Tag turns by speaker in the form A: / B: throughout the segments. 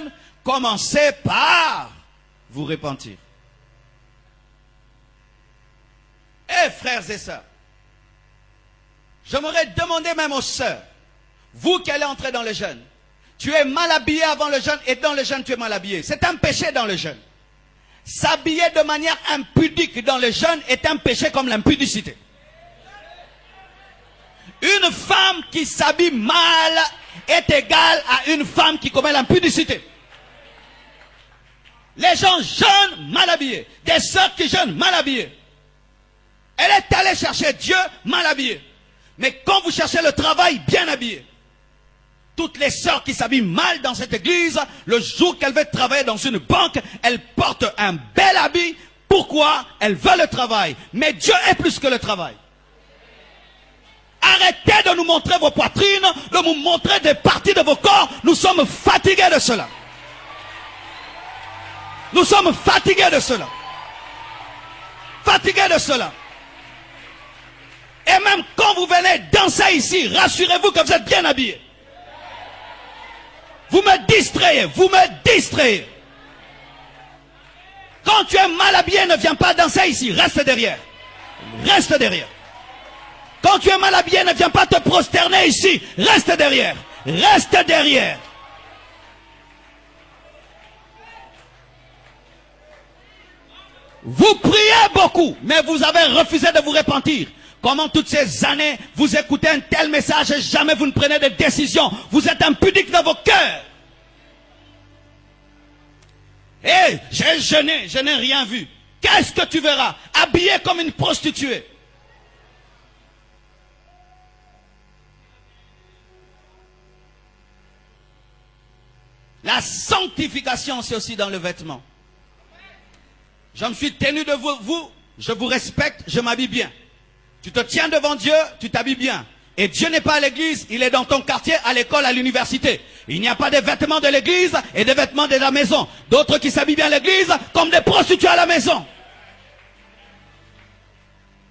A: jeûne, commencez par vous repentir. Eh frères et sœurs, j'aimerais demander même aux sœurs, vous qui allez entrer dans le jeûne, tu es mal habillé avant le jeûne et dans le jeûne tu es mal habillé. C'est un péché dans le jeûne. S'habiller de manière impudique dans le jeûne est un péché comme l'impudicité. Une femme qui s'habille mal est égale à une femme qui commet l'impudicité. Les gens jeûnent mal habillés. Des sœurs qui jeûnent mal habillées. Elle est allée chercher Dieu mal habillée. Mais quand vous cherchez le travail bien habillé, toutes les sœurs qui s'habillent mal dans cette église, le jour qu'elles veulent travailler dans une banque, elles portent un bel habit. Pourquoi? Elles veulent le travail. Mais Dieu est plus que le travail. Arrêtez de nous montrer vos poitrines, de nous montrer des parties de vos corps. Nous sommes fatigués de cela. Nous sommes fatigués de cela. Fatigués de cela. Et même quand vous venez danser ici, rassurez-vous que vous êtes bien habillés. Vous me distrayez, vous me distrayez. Quand tu es mal habillé, ne viens pas danser ici, reste derrière. Reste derrière. Quand tu es mal habillé, ne viens pas te prosterner ici, reste derrière. Reste derrière. Vous priez beaucoup, mais vous avez refusé de vous repentir. Comment toutes ces années, vous écoutez un tel message et jamais vous ne prenez de décision. Vous êtes impudique dans vos cœurs. Eh, j'ai jeûné, je n'ai rien vu. Qu'est-ce que tu verras? Habillé comme une prostituée. La sanctification, c'est aussi dans le vêtement. Je me suis tenu de vous, je vous respecte, je m'habille bien. Tu te tiens devant Dieu, tu t'habilles bien. Et Dieu n'est pas à l'église, il est dans ton quartier, à l'école, à l'université. Il n'y a pas de vêtements de l'église et des vêtements de la maison. D'autres qui s'habillent bien à l'église comme des prostituées à la maison.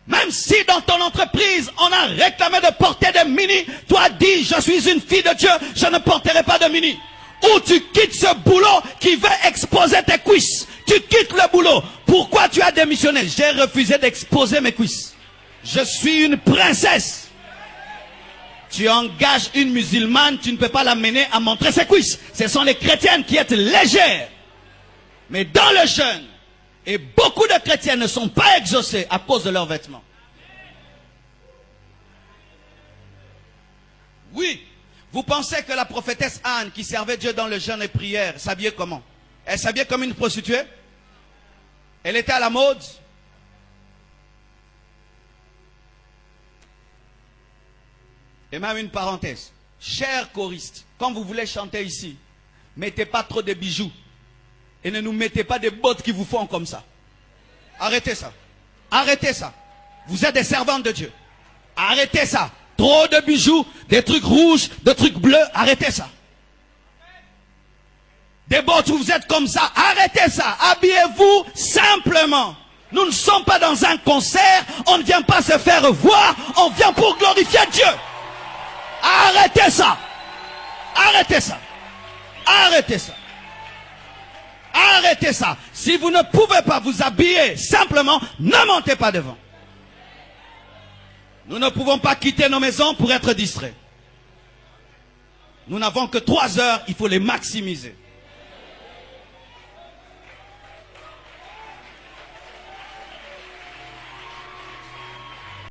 A: Même si dans ton entreprise, on a réclamé de porter des mini, toi dis, je suis une fille de Dieu, je ne porterai pas de mini. Ou tu quittes ce boulot qui veut exposer tes cuisses. Tu quittes le boulot. Pourquoi tu as démissionné? J'ai refusé d'exposer mes cuisses. Je suis une princesse. Tu engages une musulmane, tu ne peux pas l'amener à montrer ses cuisses. Ce sont les chrétiennes qui sont légères. Mais dans le jeûne, et beaucoup de chrétiens ne sont pas exaucés à cause de leurs vêtements. Oui, vous pensez que la prophétesse Anne, qui servait Dieu dans le jeûne et prière, s'habillait comment? Elle s'habillait comme une prostituée? Elle était à la mode? Et même une parenthèse. Chers choristes, quand vous voulez chanter ici, mettez pas trop de bijoux. Et ne nous mettez pas des bottes qui vous font comme ça. Arrêtez ça. Arrêtez ça. Vous êtes des servantes de Dieu. Arrêtez ça. Trop de bijoux, des trucs rouges, des trucs bleus, arrêtez ça. Des bottes où vous êtes comme ça, arrêtez ça. Habillez-vous simplement. Nous ne sommes pas dans un concert, on ne vient pas se faire voir, on vient pour glorifier Dieu. Arrêtez ça. Arrêtez ça. Arrêtez ça. Arrêtez ça. Si vous ne pouvez pas vous habiller simplement, ne montez pas devant. Nous ne pouvons pas quitter nos maisons pour être distraits. Nous n'avons que 3 heures, il faut les maximiser.